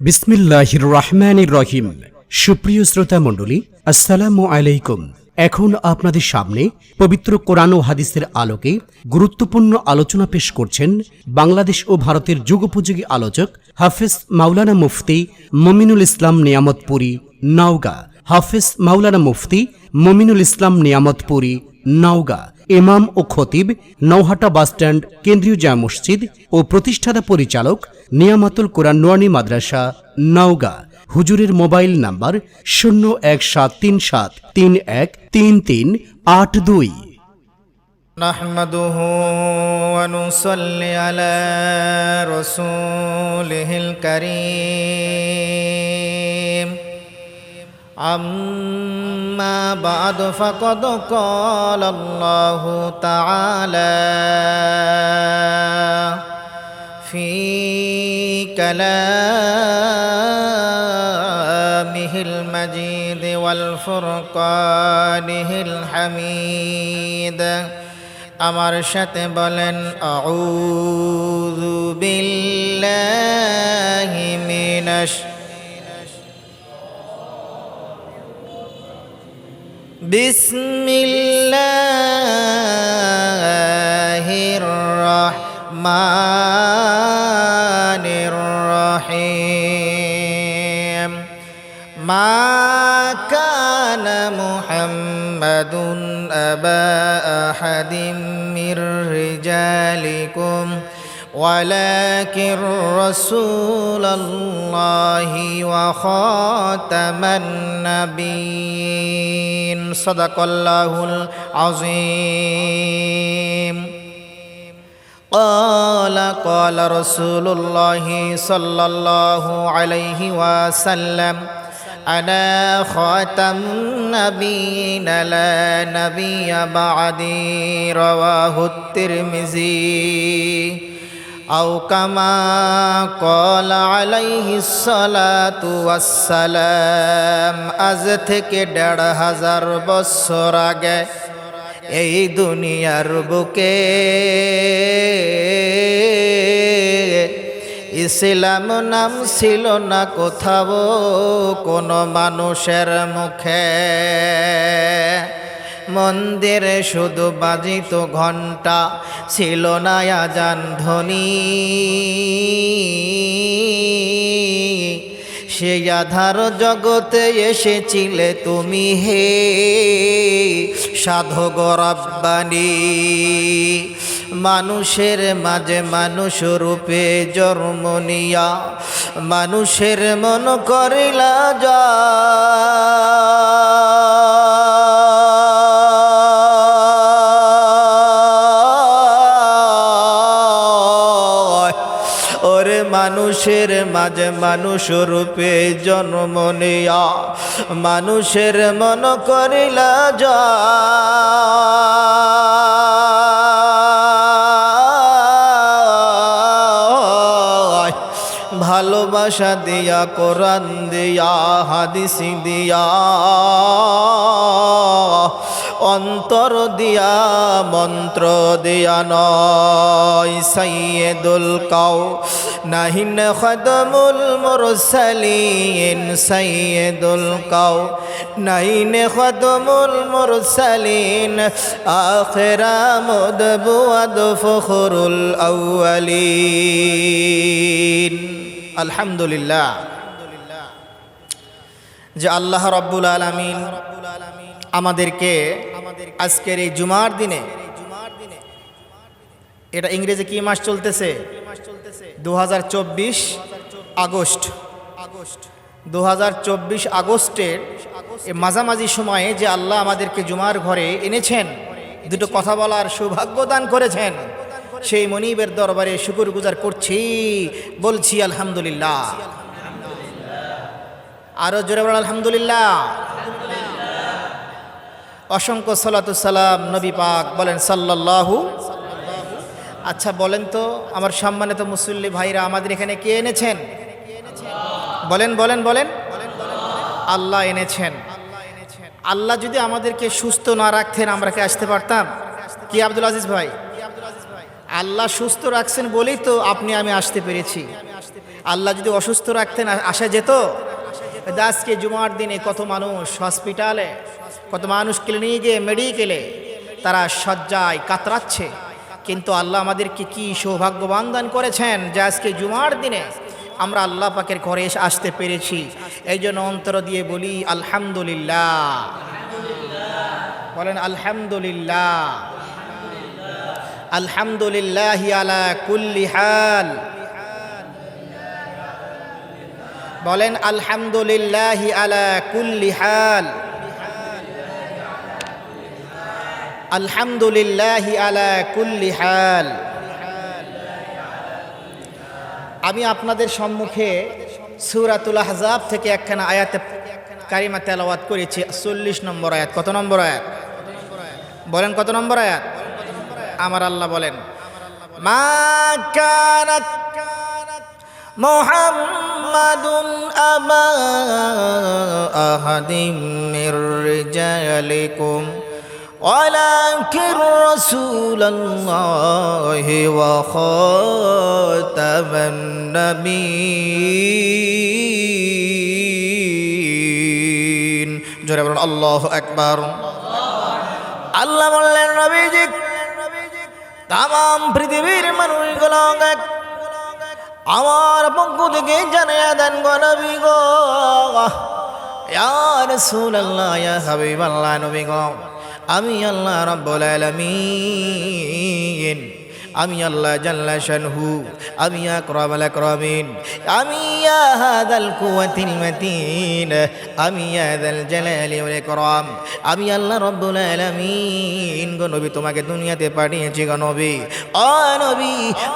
বিসমিল্লাহির রহমানির রহিম। সুপ্রিয় শ্রোতা মণ্ডলী, আসসালামু আলাইকুম। এখন আপনাদের সামনে পবিত্র কোরআন ও হাদিসের আলোকে গুরুত্বপূর্ণ আলোচনা পেশ করছেন বাংলাদেশ ও ভারতের যুগোপযোগী আলোচক হাফেজ মাওলানা মুফতি মমিনুল ইসলাম নিয়ামতপুরী, নওগাঁ। হাফেজ মাওলানা মুফতি মমিনুল ইসলাম নিয়ামতপুরী, নওগাঁ। ইমাম ও খতিব, নৌহাটা বাসস্ট্যান্ড, কেন্দ্রীয় জামে মসজিদ ও প্রতিষ্ঠাতা পরিচালক, নিয়ামতুল কোরআন নুরানী মাদ্রাসা, নওগাঁ। হুজুরের মোবাইল নাম্বার 01737313382। নাহমাদুহু ওয়া নুসাল্লি আলা রাসূলিহিল কারীম। আম্মা বা'দু ফাকাদ ক্বালা আল্লাহু তাআলা ফি কালামিহিল মাজিদ ওয়াল ফুরকানিহিল হামিদ। আমার সাথে বলেন, আউযু বিল্লাহি মিনাশ বিসমিল্লাহির রহমানির রহিম। মা কানা মুহাম্মাদুন আবা আহাদিম মির রিজালিকুম ওয়ালাকিন রাসূলুল্লাহি ওয়া খাতামান নাবিয়্যিন। সাদাকাল্লাহুল আযীম। قال رسول الله صلى الله عليه وسلم أنا خاتم النبيين لا نبي بعدي. رواه الترمذي. أو كما قال عليه الصلاة والسلام। আজ থেকে ১৫০০ বছর আগে এই দুনিয়ার বুকে ইসলাম নাম ছিল না কোথাও কোনো মানুষের মুখে। মন্দিরে শুধু বাজিত ঘণ্টা, ছিল না আযান ধ্বনি। সেই আধার জগতে এসেছিলে তুমি হে সাধক রব্বানী। মানুষের মাঝে মানুষ রূপে জন্ম নিয়া মানুষের মন করিলা যা। ওরে মানুষের মাঝে মানুষ রূপে জন্ম নিয়া মানুষের মন করিলা যা। ভালোবাসা দিয়া, কোরআন দিয়া, হাদিস দিয়া, অন্তর দিয়া, মন্ত্র দিয়া নয়। সাইয়্যিদুল কাওনাইন খাদমুল মুরসালিন। সাইয়্যিদুল কাওনাইন খাদমুল মুরসালিন। আখিরা মুদবুয়াদ ফখরুল আউয়ালিন। আলহামদুলিল্লাহ যে আল্লাহ রাব্বুল আলামিন আমাদেরকে আজকের এই জুমার দিনে, এটা ইংরেজি কি মাস চলতেছে? 2024 আগস্ট। 2024 আগস্টের মাঝামাঝি সময়ে যে আল্লাহ আমাদেরকে জুমার ঘরে এনেছেন, দুটো কথা বলার সৌভাগ্য দান করেছেন, সেই মনিবের দরবারে শুকরগুজার করছি, বলছি আলহামদুলিল্লাহ। আরো জোরে বলেন আলহামদুলিল্লাহ। অসংখ্য সালাতু সালাম নবী পাক বলেন সাল্লাল্লাহু। আচ্ছা বলেন তো আমার সম্মানিত মুসল্লি ভাইরা, আমাদের এখানে কে এনেছেন? বলেন বলেন বলেন। আল্লাহ এনেছেন। আল্লাহ যদি আমাদেরকে সুস্থ না রাখতেন আমরা কি আসতে পারতাম? কি আব্দুল আজিজ ভাই? আল্লাহ সুস্থ রাখছেন বলেই তো আপনি আমি আসতে পেরেছি। আল্লাহ যদি অসুস্থ রাখতেন আসা যেত। আজকে জুমার দিনে কত মানুষ হসপিটালে, কত মানুষ ক্লিনিকে, মেডিকেলে তারা শয্যায় কাতরাচ্ছে, কিন্তু আল্লাহ আমাদেরকে কি সৌভাগ্যবান দান করেছেন যে আজকে জুমার দিনে আমরা আল্লাহ পাকের ঘরে এসে আসতে পেরেছি। এই জন্য অন্তর দিয়ে বলি আলহামদুলিল্লাহ, বলেন আলহামদুলিল্লাহ। আলহামদুলিল্লাহ আলা কুল্লি হাল, বলেন আলহামদুলিল্লাহ আলা কুল্লি হাল, আলহামদুলিল্লাহ আলা কুল্লি হাল। আমি আপনাদের সম্মুখে সূরাতুল আহজাব থেকে একখানা আয়াতে কারিমা তেলাওয়াত করেছি, 40 নম্বর আয়াত। কত নম্বর আয়াত বলেন? কত নম্বর আয়াত? আমার আল্লাহ বলেন, মা কানাত মুহাম্মাদুন আবা আহাদিম মির রিজালিকুম ওয়ালাকিন রাসূলুল্লাহি ওয়া খাতামান নাবিয়্যিন। জোরে বলুন আল্লাহু আকবার। আল্লাহ বললেন, নবীজি তাম পৃথিবীর মানুষগুলো আমার পক্ষ থেকে জানিয়ে দেন গো নবী গো, ইয়া রাসূলুল্লাহ, ইয়া হাবিবাল্লাহ, নবী গো, আমি আল্লাহ রাব্বুল আলামিন, আমি আল্লাহ জাল্লা শানহু, আমি আকরামুল আকরামিন, আমি ইয়া হাদাল কুওয়াতিল মাতিন, আমি ইয়া যাল জালালি ওয়াল ইকরাম, আমি আল্লাহ রাব্বুল আলামিন গো নবী তোমাকে দুনিয়াতে পাঠিয়েছি গো নবী। ও নবী,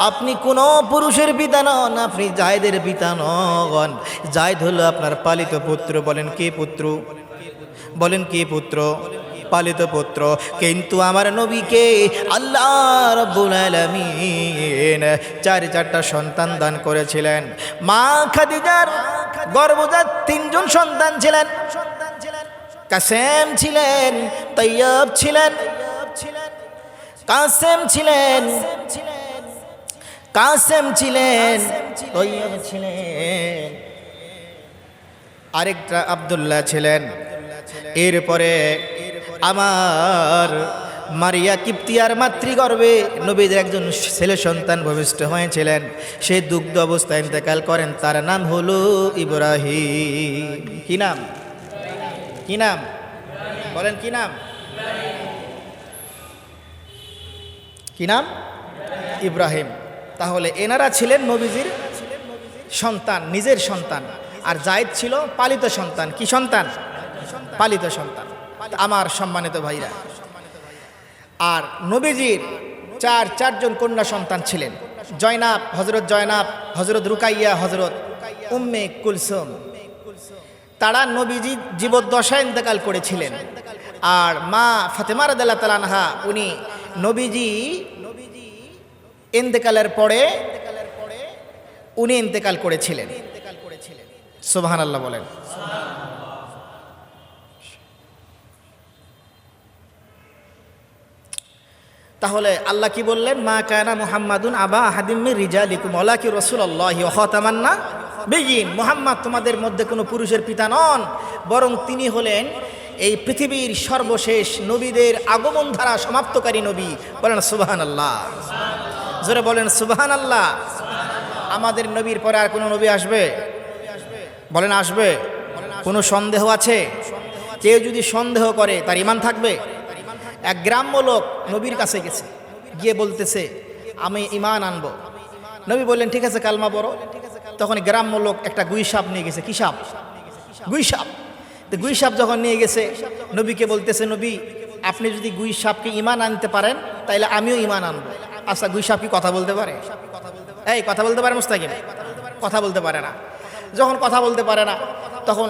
আপনি কোনো পুরুষের পিতা নন, আপনি জায়েদের পিতা নন। জায়েদ হলো আপনার পালিত পুত্র। বলেন কে পুত্র? বলেন কে পুত্র? পালিত পুত্র। কিন্তু আমার নবীকে আল্লাহ রাব্বুল আলামিন চারটা সন্তান দান করেছিলেন। মা খাদিজার গর্ভজাত 3 জন সন্তান ছিলেন। কাসেম ছিলেন, তৈয়ব ছিলেন, কাসেম ছিলেন, কাসেম ছিলেন, তৈয়ব ছিলেন, আরেকটা আব্দুল্লাহ ছিলেন। এরপরে আমার মারিয়া কিপ্তিয়ার মাতৃগর্ভে নবীর একজন ছেলে সন্তান ভূমিষ্ঠ হয়েছিলেন। সে দুগ্ধ অবস্থায় ইন্তেকাল করেন। তার নাম হলো ইব্রাহিম। কি নাম? কি নাম বলেন? কি নাম? কি নাম? ইব্রাহিম। তাহলে এনারা ছিলেন নবীজির সন্তান, নিজের সন্তান। আর জায়েদ ছিল পালিত সন্তান। কি সন্তান? পালিত সন্তান। আমার সম্মানিত ভাইরা, আর নবীজির চারজন কন্যা সন্তান ছিলেন। জয়নাব, হযরত জয়নাব, হযরত রুকাইয়া, হযরত উম্মে কুলসুম। তারা নবীজি জীবদ্দশায় ইন্তেকাল করেছিলেন। আর মা ফাতেমা রাদিয়াল্লাহু তাআলা আনহা, উনি নবীজি ইন্তেকালের পরে উনি ইন্তেকাল করেছিলেন। সুবহানাল্লাহ বলেন। তাহলে আল্লাহ কি বললেন? মা কানা মুহাম্মাদুন আবা আহাদিম মির রিজালিকুম ওয়ালাকিন রাসূলুল্লাহি ওয়া খাতামান নাবিয়্যিন। মুহাম্মদ তোমাদের মধ্যে কোনো পুরুষের পিতা নন, বরং তিনি হলেন এই পৃথিবীর সর্বশেষ নবীদের আগমন ধারা সমাপ্তকারী নবী। বলেন সুবহানাল্লাহ। জোরে বলেন সুবহানাল্লাহ। আমাদের নবীর পরে আর কোনো নবী আসবে? বলেন আসবে? কোনো সন্দেহ আছে? কেউ যদি সন্দেহ করে তার ঈমান থাকবে? এক গ্রাম্য লোক নবীর কাছে গেছে, গিয়ে বলতেছে আমি ঈমান আনবো। নবী বললেন ঠিক আছে, কালমা পড়ো। তখন গ্রাম্য লোক একটা গুই সাপ নিয়ে গেছে। কি সাপ? গুই সাপ। তো গুই সাপ যখন নিয়ে গেছে, নবীকে বলতেছে, নবী আপনি যদি গুই সাপকে ঈমান আনতে পারেন তাইলে আমিও ঈমান আনবো। আচ্ছা, গুই সাপ কি কথা বলতে পারে? এই কথা বলতে পারে মুস্তাকিম? কথা বলতে পারে না। যখন কথা বলতে পারে না, তখন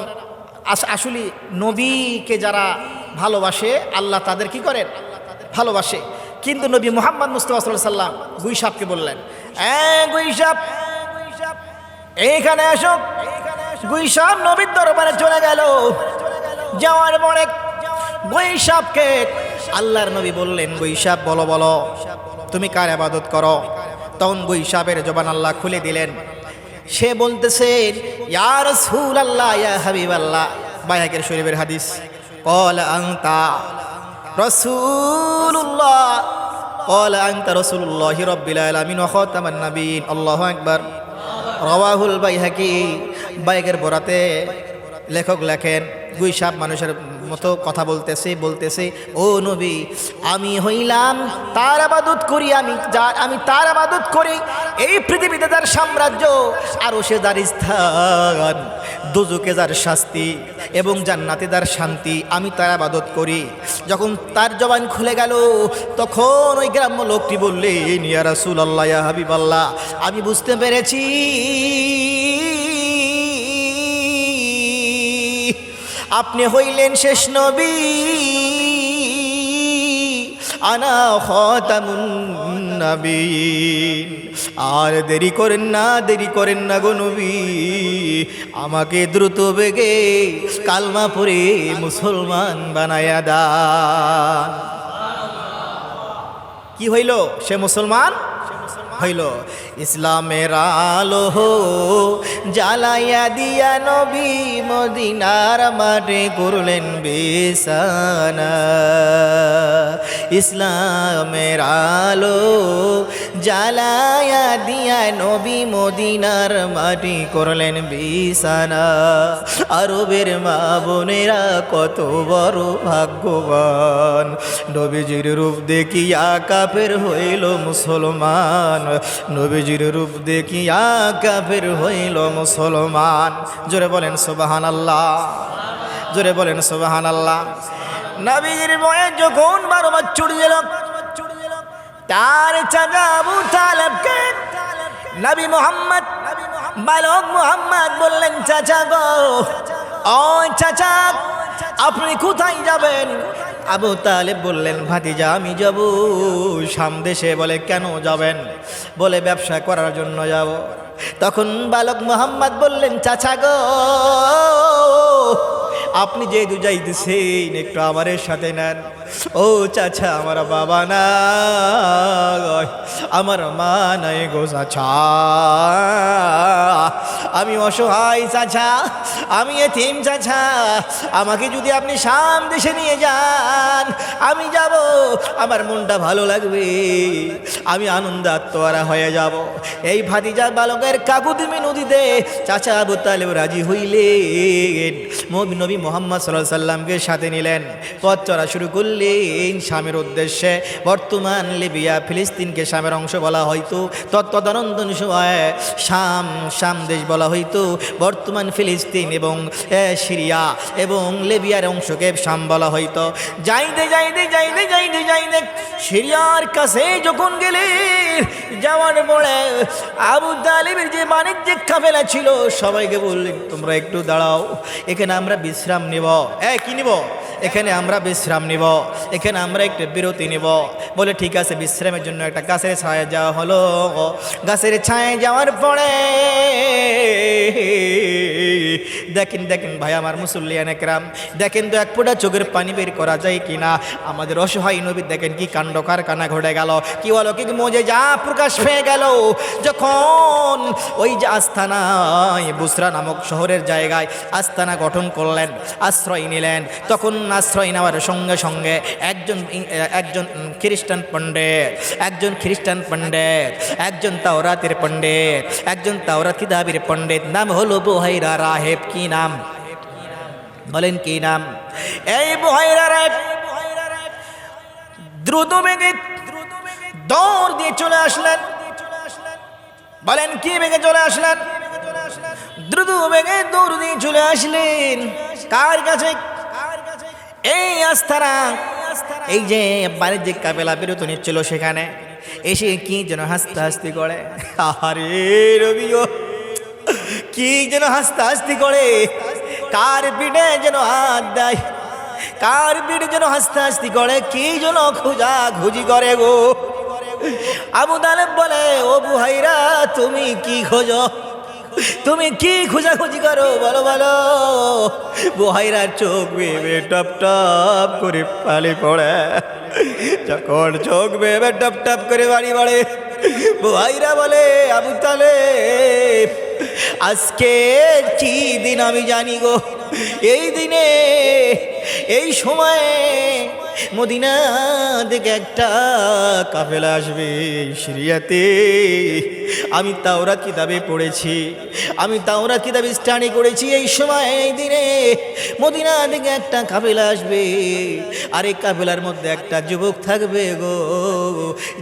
আসলে নবীকে যারা ভালোবাসে আল্লাহ তাদের কি করেন? ভালোবাসে। কিন্তু নবী মুহাম্মদ মুস্তাফা সাল্লাল্লাহু আলাইহি সাল্লাম গুই সাপকে বললেন, গুই সাপ এইখানে আসো। গুই সাপ নবীর দরবারে চলে গেল। যাওয়ার পরে গুই সাপকে আল্লাহর নবী বললেন, গুই সাপ বলো বলো তুমি কার ইবাদত করো? তখন গুই সাপের জবান আল্লাহ খুলে দিলেন। সে বলতেছেন ইয়া রাসূলুল্লাহ ইয়া হাবিবাল্লাহ, বাইহাকের শরীফের হাদিস, ক্বালা আনতা রাসূলুল্লাহ, ক্বালা আনতা রাসূলুল্লাহি রাব্বিল আলামিন ওয়া খাতামান নাবিয়্যিন। আল্লাহু আকবার। রাওয়াহুল বাইহাকি। বাইহাকের বরাতে লেখক লেখেন, গুইসাপ মানুষের মতো কথা বলতেছে, ও নবী, আমি হইলাম তার ইবাদত করি, আমি তার ইবাদত করি। এই পৃথিবীতে তার সাম্রাজ্য, আরশে তার স্থান, দোজখে যার শাস্তি এবং জান্নাতে তার শান্তি, আমি তার ইবাদত করি। যখন তার জবান খুলে গেল, তখন ওই গ্রাম্য লোকটি বললেন, ইয়া রাসূলুল্লাহ ইয়া হাবিবাল্লাহ, আমি বুঝতে পেরেছি আপনি হইলেন শেষ নবী, আনা খাতামুন নবীন। আর দেরি করেন না গো নবী, আমাকে দ্রুত বেগে কালমা পড়ে মুসলমান বানায়া দান। কি হইল? সে মুসলমান হইল। ইসলামের আলো জ্বালাইয়া দিয়া নবী মদিনার মাঠে করলেন বিছানা। ইসলামের আলো জ্বালাইয়া দিয়া নবী মদিনার মাটি করলেন বিছানা। আরবের মা বোনেরা কত বড় ভাগ্যবান, নবীজির রূপ দেখিয়া কাফের হইল মুসলমান, নবীজির রূপ দেখিয়া কাফের হইল মুসলমান। জোরে বলেন সুবহানাল্লাহ, জোরে বলেন সুবহানাল্লাহ। নবীর বয়স যখন 12 বছর ছিল, তার চাচা আবু তালেবকে নবী মুহাম্মদ, বালক মুহাম্মদ বললেন, চাচা গো, ও চাচা, আপনি কোথায় যাবেন? আবু তালেব বললেন, ভাতিজা, আমি যাব শাম দেশে। বলে, কেন যাবেন? বলে, ব্যবসা করার জন্য যাব। তখন বালক মুহাম্মদ বললেন, চাচা গো, আপনি যেহেতু যাইতেছেন, একটু আমার সাথে নেন। ও চাচা, আমার বাবা নাই, আমার মা নাই গো চাচা, আমি অসহায় চাচা, আমি এতিম চাচা, আমাকে যদি আপনি শাম দেশে নিয়ে যান, আমি যাব, আমার মনটা ভালো লাগবে, আমি আনন্দ আত্মহারা হয়ে যাব। এই ভাতিজা বালকের কাকুতি মিনতিতে চাচা আবু তালেব রাজি হইলেন। নবী মুহাম্মদ সাল্লাল্লাহু আলাইহি সাল্লামকে সাথে নিলেন, পথ চলা শুরু করলেন শামের উদ্দেশ্যে। বর্তমান লিবিয়া, ফিলিস্তিনকে শামের অংশ বলা হয়তো, তদানন্তন সময় শাম দেশ বলা হইতো। বর্তমান ফিলিস্তিন এবং সিরিয়া এবং লিবিয়ার অংশকে শাম বলা হইতো। যাইতে সিরিয়ার কাছে যখন গেলে, যাওয়ার পরে আবু তালেবের যে বাণিজ্যিক কাফেলা ছিল, সবাইকে বললেন, তোমরা একটু দাঁড়াও, এখানে আমরা বিশ্রাম নিব। কি নিব? এখানে আমরা বিশ্রাম নিব, এখানে আমরা একটু বিরতি নিব। বলে, ঠিক আছে। বিশ্রামের জন্য একটা গাছের ছায়া যাওয়া হলো। গাছের ছায়া যাওয়ার পরে দেখেন ভাই আমার মুসল্লিয়ান একরাম, দেখেন তো এক ফোঁটা চোখের পানি বের করা যায় কিনা। আমাদের অসহায় নবী দেখেন কি কাণ্ড কারখানা ঘটে গেল, কি অলৌকিক মুজিজা প্রকাশ পেয়ে গেল। যখন ওই যে আস্তানায়, বুসরা নামক শহরের জায়গায় আস্তানা গঠন করলেন, আশ্রয় নিলেন, তখন আশ্রয় নেওয়ার সঙ্গে সঙ্গে একজন খ্রিস্টান পণ্ডিত, একজন তাওরাতের পণ্ডিত, একজন তাওরাত কিতাবের পণ্ডিত, নাম হলো বুহাইরা রাহেব। কি নাম? বলেন কি নাম? এই বুহাইরা রাহেব দ্রুত বেগে দৌড় দিয়ে চলে আসলেন। বলেন কি বেগে চলে আসলেন? দ্রুত বেগে দৌড় দিয়ে চলে আসলেন। কার কাছে? এই আস্তানা, এই যে বাণিজ্যিক কাফেলা বিরত নিচ্ছিল, সেখানে এসে কি যেন হাসতে করে। আরে রবি গো, কি যেন হাসতে করে, কার পিঠে যেন হাত দেয়, কার পিঠে যেন হাসতে করে, কি যেন খুঁজি করে গো। আবু তালেব বলে, ও বুহাইরা, তুমি কি খোঁজো? তুমি কি খোঁজাখুঁজি করো? বলো বলো। বুহাইরার চোখ বেবে টপ টপ করে পানি পড়ে। যখন চোখ বেবে টপ টপ করে বাড়ি বাড়ে, ভাইরা বলে আবু তালেব আজকে কি দিন আমি জানি গো, এই দিনে এই সময়ে মদিনা থেকে একটা কাফেলা আসবে সিরিয়াতে। আমি তাওরাত কিতাবে পড়েছি, আমি তাওরাত কিতাবে স্টাডি করেছি, এই সময় এই দিনে মদিনা থেকে একটা কাফেলা আসবে, আর এই কাফেলার মধ্যে একটা যুবক থাকবে গো,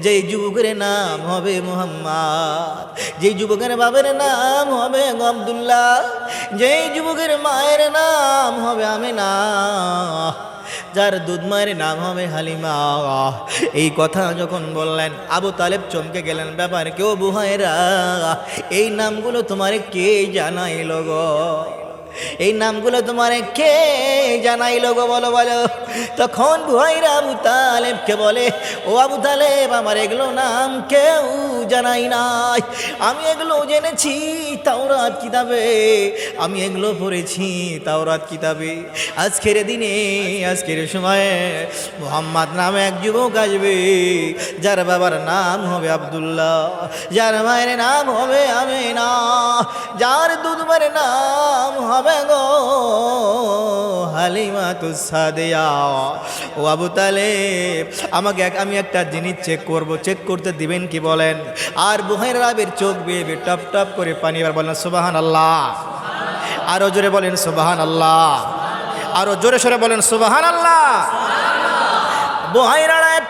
যেই যুবকের নাম হবে মুহাম্মদ, যেই যুবকের বাবার নাম হবে আব্দুল্লাহ, যেই যুবকের মায়ের নাম হবে আমেনা, যার দুধ মায়ের নাম হবে হালিমা। এই কথা যখন বললেন আবু তালেব চমকে গেলেন, ব্যাপার কেউ বুহাইরা এই নামগুলো তোমারে কে জানাইল গো, এই নামগুলো তোমারে কে জানাইল গো, বলো বলো। তখন বুহাইরা আবু তালেবকে বলে, ও আবু তালেব আমার এগুলো নাম কেউ জানাই নাই, আমি এগুলো জেনেছি তাওরাত কিতাবে, আমি এগুলো পড়েছি তাওরাত কিতাবে। আজকের দিনে আজকের সময়ে মুহাম্মদ নামে এক যুবক আসবে, যার বাবার নাম হবে আব্দুল্লাহ, যার মায়ের নাম হবে আমেনা, যার দুধ মায়ের নাম হবে গো হালিমাতুস সাদিয়া। ও আবু তালেব আমি একটা জিনিস চেক করব, চেক করতে দিবেন কি বলেন? আর বুহাইরা রাবের চোখ বেয়ে টপ টপ করে পানি, এবার বলেন সুবহানাল্লাহ, আরো জোরে বলেন সুবহানাল্লাহ, আরো জোরে সরে বলেন সুবহানাল্লাহ। বুহাইরা রাব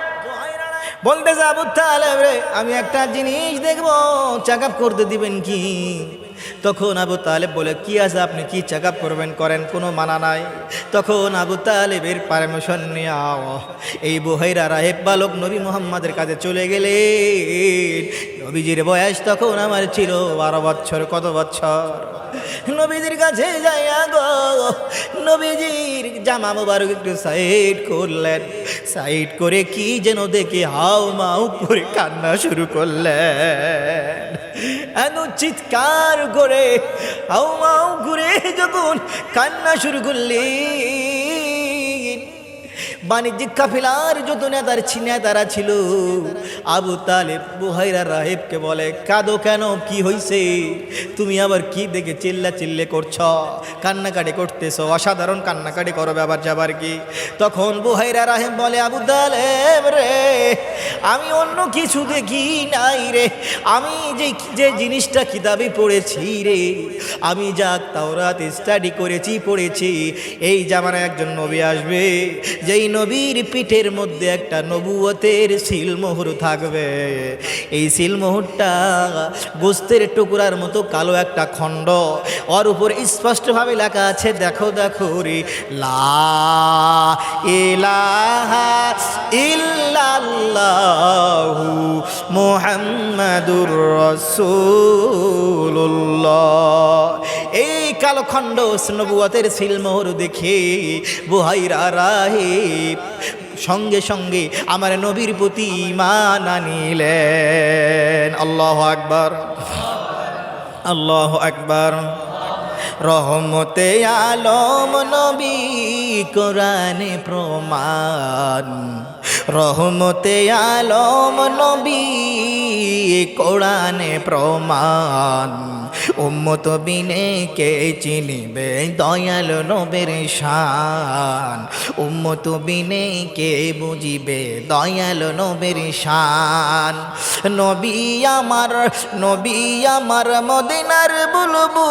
বলতেছে আবু তালেব রে আমি একটা জিনিস দেখবো, চেক আপ করতে দিবেন কি? তখন আবু তালেব বলে, কি আছে আপনি কি চেক আপ করবেন, করেন, কোনো মানা নাই। তখন আবু তালেবের পারমিশন নিয়ে এই বুহাইরা রাহেব বালক নবী মুহাম্মাদের কাছে চলে গেলেন। নবীজির বয়স তখন আমার ছিল 12 বছর। কত বছর? নবীজির কাছে যাইয়া গো নবীজির জামা মোবারক একটু সাইড করলেন, সাইড করে কি যেন দেখে হাউ মাউ করে কান্না শুরু করলেন। এত চিৎকার করে হাউ মাউ করে যখন কান্না শুরু করলেন, বাণিজ্যিক কাফেলার যত নেতারা ছিল, আবু তালেব বুহাইরা রাহেবকে বলে, কাঁদো কেন, কি হইছে? তুমি আবার কি দেখে চিল্লে করছ, কান্নাকাটি করতেছ, অসাধারণ কান্নাকাটি করো, ব্যাপার যাবার কি? তখন বুহাইরা রাহেব বলে, আবু তালেব রে আমি অন্য কিছু দেখি নাই রে, আমি যে জিনিসটা কিতাবে পড়েছি রে, আমি যা তাওরাত স্টাডি পড়েছি, এই জামানায় একজন নবী আসবে, যেই নবীর পিঠের মধ্যে একটা নবুয়তের সিলমোহর থাকবে। এই সিলমোহরটা গোস্তের টুকরার মতো কালো একটা খণ্ড, ওর উপর স্পষ্টভাবে লেখা আছে, দেখো রে, লা ইলাহা ইল্লাল্লাহু মুহাম্মাদুর রাসূলুল্লাহ। এই কালো খণ্ড নবুয়তের সিলমোহর দেখে বুহাইরা রাহেব সঙ্গে সঙ্গে আমার নবীর প্রতি ঈমান আনিলেন। আল্লাহু আকবার, আল্লাহু আকবার। রহমতে আলম নবী কোরআনে প্রমাণ, রহমতে আলম নবী কোরআনে প্রমাণ, উম্মত বিনে কে চিনিবে দয়াল নবীর শান, উম্মত বিনে কে বুঝিবে দয়াল নবীর শান। নবী আমার মদিনার বুলবুল,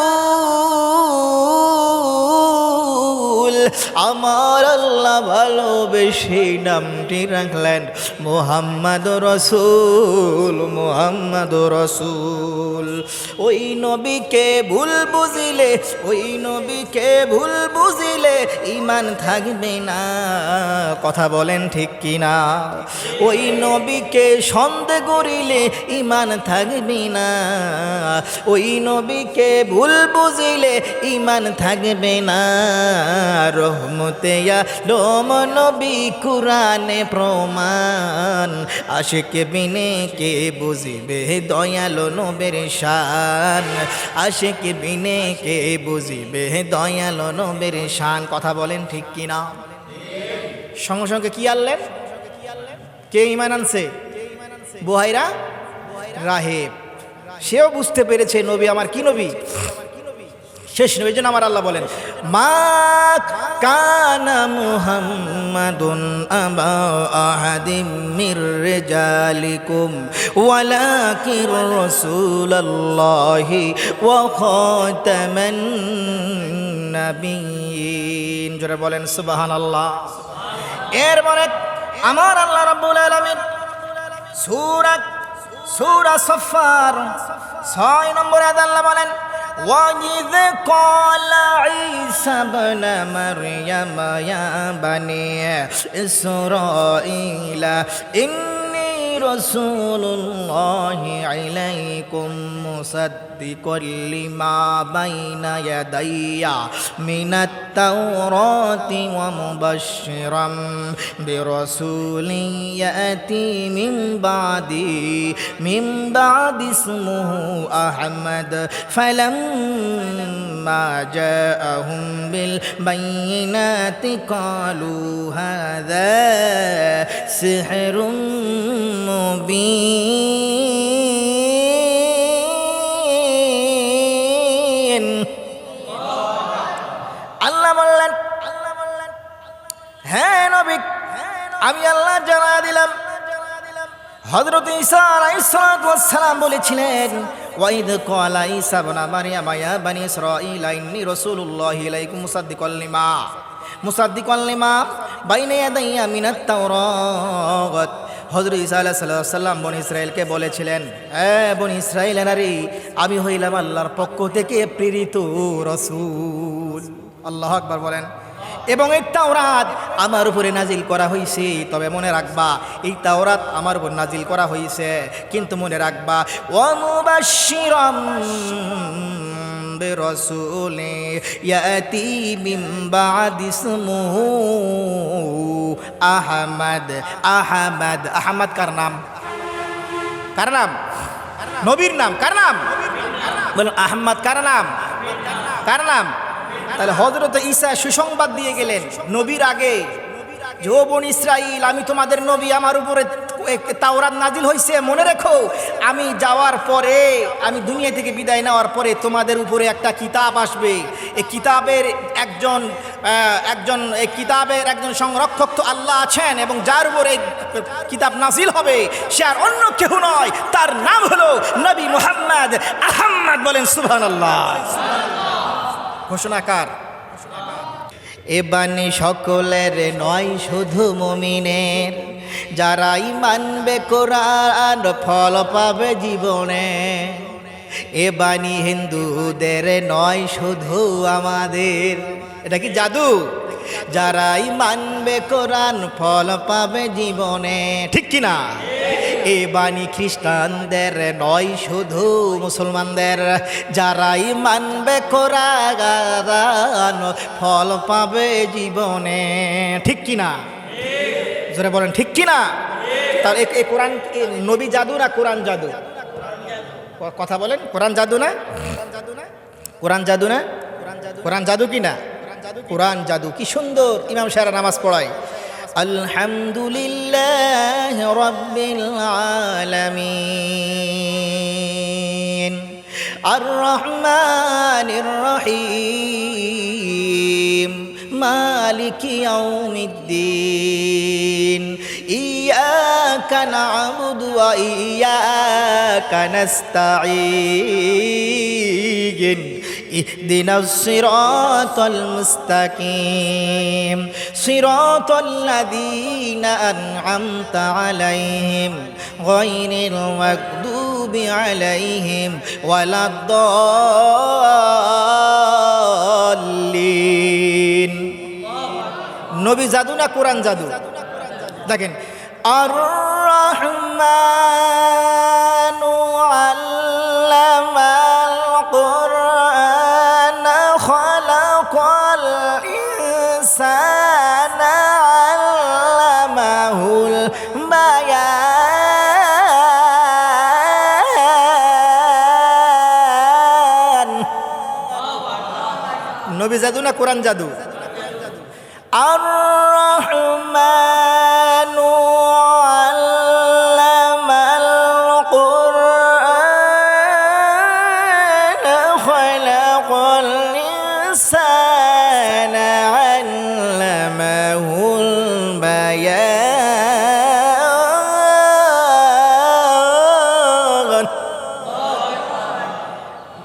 আমার আল্লাহ ভালোবেসে নামটি রাখলেন মুহাম্মাদুর রাসূল, মুহাম্মাদুর রাসূল। ওই নবীকে ভুল বুঝিলে, ওই নবীকে ভুল বুঝিলে ঈমান থাকবে না, কথা বলেন ঠিক কিনা? ওই নবীকে সন্দেহ করিলে ঈমান থাকবে না, ওই নবীকে ভুল বুঝিলে ঈমান থাকবে না। রহমতে আলম নবী কুরআনে প্রমাণ, আশিক বিনে কে বুঝিবে দয়াল নবীর শান, আশিক বিনে কে বুঝিবে দয়াল নবীর শান। কথা বলেন ঠিক কিনা? সঙ্গে সঙ্গে কি আনলেন? কে ঈমান আনছে? বুহাইরা রাহেব, সেও বুঝতে পেরেছে নবী আমার কি নবী, শেষ নবী। যেন আমার আল্লাহ বলেন, মা কানা মুহাম্মাদুন আবা আহাদিম মির রিজালিকুম ওয়ালাকির রাসূলুল্লাহি ওয়া খাতামান নাবিয়্যিন। জোরে বলেন সুবহানাল্লাহ। এর মানে আমার আল্লাহ রাব্বুল আলামিন সূরা সাফফার 6 নম্বরে আল্লাহ বলেন, وَإِذْ قَالَ عِيسَى ابْنُ مَرْيَمَ يَا بَنِي إِسْرَائِيلَ إِنِّي رَسُولُ اللَّهِ إِلَيْكُمْ مُصَدِّقًا لِمَا بَيْنَ يَدَيَّ مِنَ التَّوْرَاةِ وَمُبَشِّرًا بِرَسُولٍ يَأْتِي من بعد اسمه أحمد فلما جاءهم بالبينات قالوا هذا سحر মুবিন। আল্লাহ বললেন, হ্যাঁ নবী, আমি আল্লাহ জানা দিলাম হযরত ঈসা আলাইহিস সালাম বলেছিলেন, ওয়াইদ ক্বালা ঈসা ইবনে মারইয়াম ইয়া বানি ইসরাঈল ইন্নী রাসূলুল্লাহি ইলাইকুম মুসাদ্দিকান লিমা বাইনা ইয়াদাইয়া মিনাত তাওরাত। হযরত ঈসা আলাইহিস সালাম বনি ইসরাইলকে বলেছিলেন, বনি ইসরাইল নারী, আমি হইলাম আল্লাহর পক্ষ থেকে প্রেরিত রাসূল। আল্লাহু আকবার বলেন। এবং এই তাওরাত আমার উপরে নাজিল করা হয়েছে, তবে মনে রাখবা এই তাওরাত আমার উপর নাজিল করা হয়েছে, কিন্তু মনে রাখবা ওয়া মুবাশশিরাম বিরাসূলি ইয়াতি মিন বাদি ইসমুহু আহমদ। আহমদ কার নাম? কার নাম? নবীর নাম। কার নাম? বলুন, আহমদ কার নাম? কার নাম? তাহলে হযরত ঈসা সুসংবাদ দিয়ে গেলেন নবীর আগে, যে ও বনি ইসরাইল, আমি তোমাদের নবী, আমার উপরে তাওরাত নাজিল হয়েছে, মনে রেখো আমি যাওয়ার পরে, আমি দুনিয়া থেকে বিদায় নেওয়ার পরে তোমাদের উপরে একটা কিতাব আসবে। এই কিতাবের একজন সংরক্ষক তো আল্লাহ আছেন, এবং যার উপরে কিতাব নাজিল হবে সে আর অন্য কেউ নয়, তার নাম হলো নবী মুহাম্মদ আহমদ। বলেন সুবহানাল্লাহ। ঘোষণাকার এ বাণী সকলের নয়, শুধু মুমিনের, যারাই মানবে কোরআন ফল পাবে জীবনে। এ বাণী হিন্দুদের নয়, শুধু আমাদের। এটা কি জাদু? যারাই মানবে কোরআন ফল পাবে জীবনে, ঠিক কিনা? এ বাণী খ্রিস্টানদের নয়, শুধু মুসলমানদের, যারাই মানবে কোরআন ফল পাবে জীবনে, ঠিক কিনা? জোরে বলেন, ঠিক কিনা? তাহলে এই কোরআন নবী জাদু না কোরআন জাদু? কথা বলেন, কোরআন জাদু না? কোরআন জাদু না? কোরআন জাদু কি না? কোরআন জাদু। কি সুন্দর ইমাম সাহেবরা নামাজ পড়ায়, আলহামদুলিল্লাহ রাব্বিল আলামিন আর রহমানির রহিম মালিকি ইয়াউমিদ্দিন ইয়াকা না'বুদু ওয়া ইয়াকা নাস্তাঈন ইহদিনাস সিরাতাল মুস্তাকিম সিরাতাল লাযীনা আন'আমতা আলাইহিম গায়রিল মাগদুবি আলাইহিম ওয়ালাদ-দাল্লিন। নবী জাদু না কোরআন জাদু? দেখেন, আর রহমানু আল্লামাল কুরআন খালাকাল ইনসানা আল্লামাহুল বায়ান। নবী জাদু না কোরআন জাদু? আর রহমানু আল্লামাল কুরআন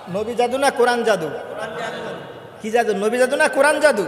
নবী জাদু না কোরআন জাদু? কি জাদু? নবী জাদু না কোরআন জাদু?